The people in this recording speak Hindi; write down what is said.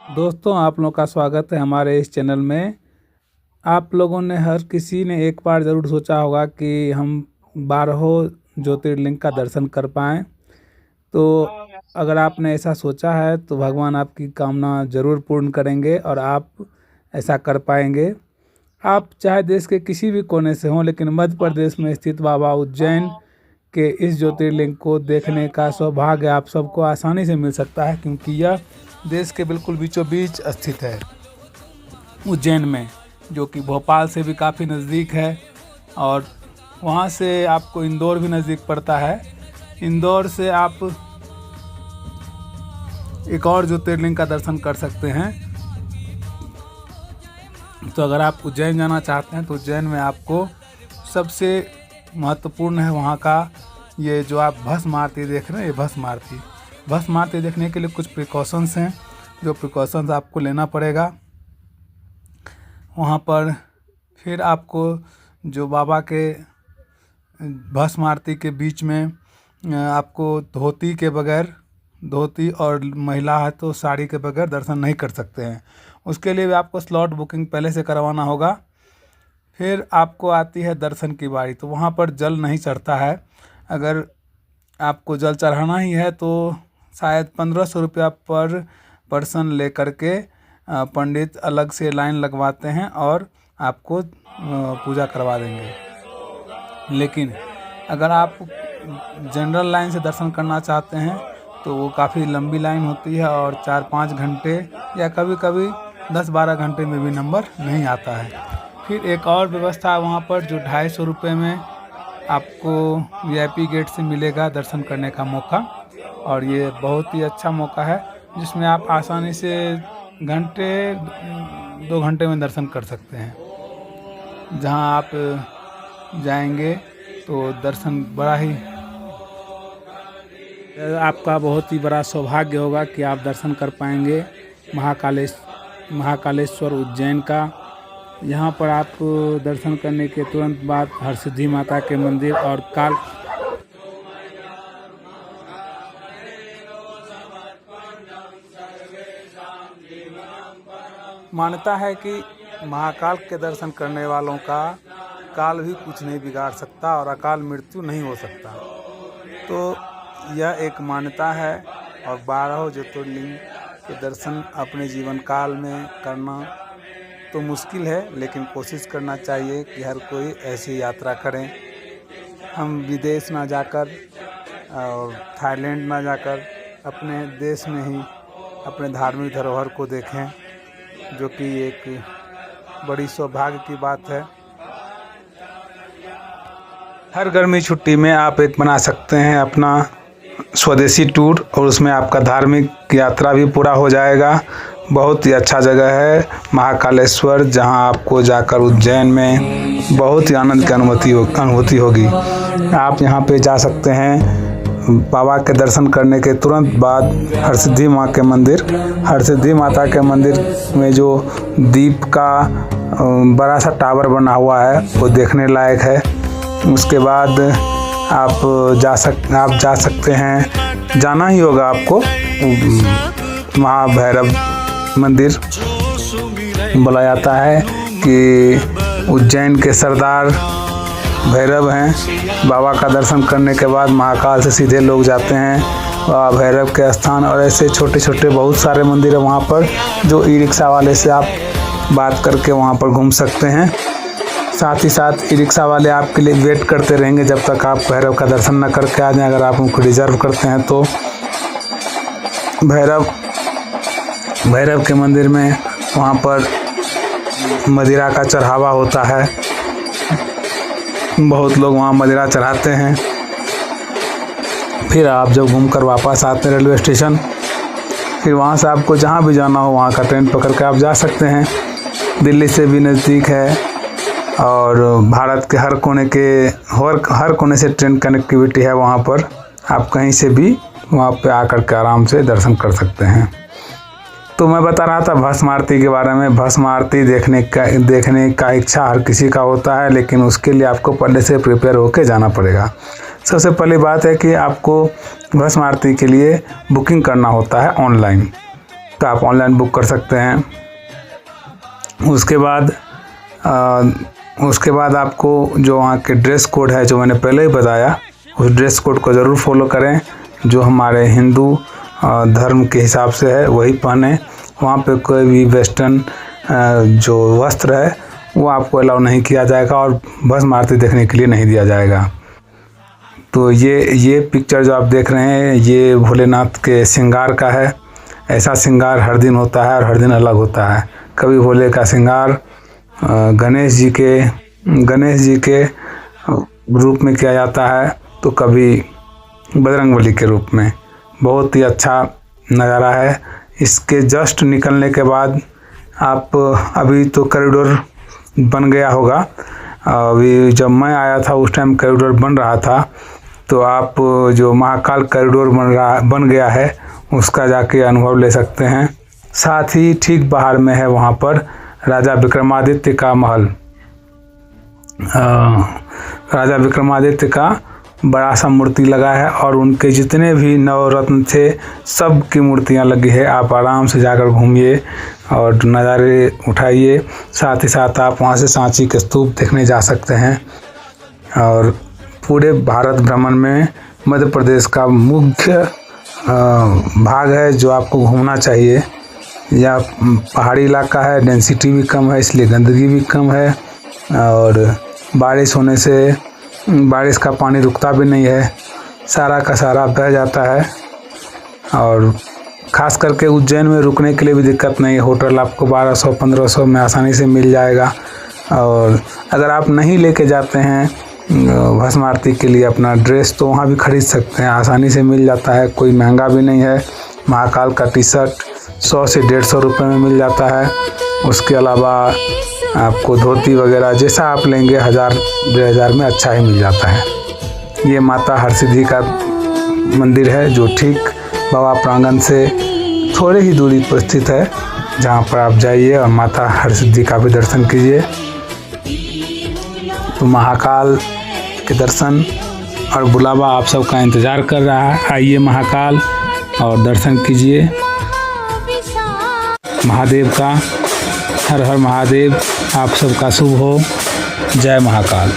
दोस्तों, आप लोगों का स्वागत है हमारे इस चैनल में। आप लोगों ने हर किसी ने एक बार ज़रूर सोचा होगा कि हम 12 ज्योतिर्लिंग का दर्शन कर पाएँ। तो अगर आपने ऐसा सोचा है तो भगवान आपकी कामना ज़रूर पूर्ण करेंगे और आप ऐसा कर पाएंगे। आप चाहे देश के किसी भी कोने से हों, लेकिन मध्य प्रदेश में स्थित बाबा उज्जैन के इस ज्योतिर्लिंग को देखने का सौभाग्य आप सबको आसानी से मिल सकता है, क्योंकि यह देश के बिल्कुल बीचों बीच स्थित है उज्जैन में, जो कि भोपाल से भी काफ़ी नज़दीक है। और वहाँ से आपको इंदौर भी नज़दीक पड़ता है। इंदौर से आप एक और ज्योतिर्लिंग का दर्शन कर सकते हैं। तो अगर आप उज्जैन जाना चाहते हैं तो उज्जैन में आपको सबसे महत्वपूर्ण है वहाँ का ये जो आप भस्म आरती देख रहे हैं, ये भस्म आरती देखने के लिए कुछ प्रिकॉशंस हैं, जो प्रिकॉशंस आपको लेना पड़ेगा वहाँ पर। फिर आपको जो बाबा के भस्म आरती के बीच में आपको धोती और महिला है तो साड़ी के बगैर दर्शन नहीं कर सकते हैं। उसके लिए भी आपको स्लॉट बुकिंग पहले से करवाना होगा। फिर आपको आती है दर्शन की बारी, तो वहाँ पर जल नहीं चढ़ता है। अगर आपको जल चढ़ाना ही है तो शायद 1500 रुपया पर पर्सन ले करके पंडित अलग से लाइन लगवाते हैं और आपको पूजा करवा देंगे। लेकिन अगर आप जनरल लाइन से दर्शन करना चाहते हैं तो वो काफ़ी लंबी लाइन होती है और 4-5 घंटे या कभी कभी 10-12 घंटे में भी नंबर नहीं आता है। फिर एक और व्यवस्था है वहाँ पर, जो 250 रुपये में आपको VIP गेट से मिलेगा दर्शन करने का मौका। और ये बहुत ही अच्छा मौका है जिसमें आप आसानी से 2 घंटे में दर्शन कर सकते हैं। जहाँ आप जाएंगे तो दर्शन आपका बहुत ही बड़ा सौभाग्य होगा कि आप दर्शन कर पाएंगे महाकालेश्वर उज्जैन का। यहाँ पर आप दर्शन करने के तुरंत बाद हरसिद्धि माता के मंदिर और मान्यता है कि महाकाल के दर्शन करने वालों का काल भी कुछ नहीं बिगाड़ सकता और अकाल मृत्यु नहीं हो सकता। तो यह एक मान्यता है और 12 ज्योतिर्लिंग के दर्शन अपने जीवन काल में करना तो मुश्किल है, लेकिन कोशिश करना चाहिए कि हर कोई ऐसी यात्रा करें। हम विदेश ना जाकर और थाईलैंड ना जाकर अपने देश में ही अपने धार्मिक धरोहर को देखें, जो कि एक बड़ी सौभाग्य की बात है। हर गर्मी छुट्टी में आप एक बना सकते हैं अपना स्वदेशी टूर, और उसमें आपका धार्मिक यात्रा भी पूरा हो जाएगा। बहुत ही अच्छा जगह है महाकालेश्वर, जहां आपको जाकर उज्जैन में बहुत ही आनंद की अनुभूति होगी। आप यहां पे जा सकते हैं बाबा के दर्शन करने के तुरंत बाद हरसिद्धि माता के मंदिर में जो दीप का बड़ा सा टावर बना हुआ है वो देखने लायक है। उसके बाद आप जा सकते हैं, जाना ही होगा आपको महाभैरव मंदिर। बोला जाता है कि उज्जैन के सरदार भैरव हैं। बाबा का दर्शन करने के बाद महाकाल से सीधे लोग जाते हैं बाबा भैरव के स्थान। और ऐसे छोटे छोटे बहुत सारे मंदिर है वहाँ पर, जो ई-रिक्शा वाले से आप बात करके वहाँ पर घूम सकते हैं। साथ ही साथ ई-रिक्शा वाले आपके लिए वेट करते रहेंगे जब तक आप भैरव का दर्शन न करके आ जाएं। अगर आप उनको रिजर्व करते हैं तो भैरव के मंदिर में वहाँ पर मदिरा का चढ़ावा होता है। बहुत लोग वहाँ मदिरा चढ़ाते हैं। फिर आप जब घूमकर वापस आते हैं रेलवे स्टेशन, फिर वहाँ से आपको जहाँ भी जाना हो वहाँ का ट्रेन पकड़ के आप जा सकते हैं। दिल्ली से भी नज़दीक है और भारत के हर कोने से ट्रेन कनेक्टिविटी है वहाँ पर। आप कहीं से भी वहाँ पे आकर के आराम से दर्शन कर सकते हैं। तो मैं बता रहा था भस्म आरती के बारे में। भस्म आरती देखने का इच्छा हर किसी का होता है, लेकिन उसके लिए आपको पहले से प्रिपेयर होकर जाना पड़ेगा। सबसे पहली बात है कि आपको भस्म आरती के लिए बुकिंग करना होता है ऑनलाइन। तो आप ऑनलाइन बुक कर सकते हैं। उसके बाद आपको जो वहाँ के ड्रेस कोड है, जो मैंने पहले ही बताया, उस ड्रेस कोड को ज़रूर फॉलो करें। जो हमारे हिंदू धर्म के हिसाब से है वही पहने। वहाँ पे कोई भी वेस्टर्न जो वस्त्र है वो आपको अलाउ नहीं किया जाएगा और भस्म आरती देखने के लिए नहीं दिया जाएगा। तो ये पिक्चर जो आप देख रहे हैं ये भोलेनाथ के श्रृंगार का है। ऐसा श्रृंगार हर दिन होता है और हर दिन अलग होता है। कभी भोले का श्रृंगार गणेश जी के रूप में किया जाता है, तो कभी बजरंगबली के रूप में। बहुत ही अच्छा नज़ारा है। इसके जस्ट निकलने के बाद आप, अभी तो कॉरिडोर बन गया होगा, अभी जब मैं आया था उस टाइम कॉरिडोर बन रहा था, तो आप जो महाकाल कॉरिडोर बन गया है उसका जाके अनुभव ले सकते हैं। साथ ही ठीक बाहर में है वहाँ पर राजा विक्रमादित्य का महल। राजा विक्रमादित्य का बड़ा सा मूर्ति लगा है और उनके जितने भी नवरत्न थे सब की मूर्तियाँ लगी है। आप आराम से जाकर घूमिए और नज़ारे उठाइए। साथ ही साथ आप वहाँ से सांची के स्तूप देखने जा सकते हैं। और पूरे भारत भ्रमण में मध्य प्रदेश का मुख्य भाग है जो आपको घूमना चाहिए। यह पहाड़ी इलाका है, डेंसिटी भी कम है, इसलिए गंदगी भी कम है और बारिश होने से बारिश का पानी रुकता भी नहीं है, सारा का सारा बह जाता है। और ख़ास करके उज्जैन में रुकने के लिए भी दिक्कत नहीं है। होटल आपको 1200-1500 में आसानी से मिल जाएगा। और अगर आप नहीं लेके जाते हैं भस्म आरती के लिए अपना ड्रेस, तो वहाँ भी ख़रीद सकते हैं, आसानी से मिल जाता है, कोई महंगा भी नहीं है। महाकाल का टी शर्ट 100 से 150 रुपये में मिल जाता है। उसके अलावा आपको धोती वगैरह जैसा आप लेंगे 1000-1500 में अच्छा ही मिल जाता है। ये माता हरसिद्धि का मंदिर है जो ठीक बाबा प्रांगण से थोड़ी ही दूरी पर स्थित है, जहाँ पर आप जाइए और माता हरसिद्धि का भी दर्शन कीजिए। तो महाकाल के दर्शन और बुलावा आप सबका इंतज़ार कर रहा है। आइए महाकाल और दर्शन कीजिए महादेव का। हर हर महादेव। आप सबका शुभ हो। जय महाकाल।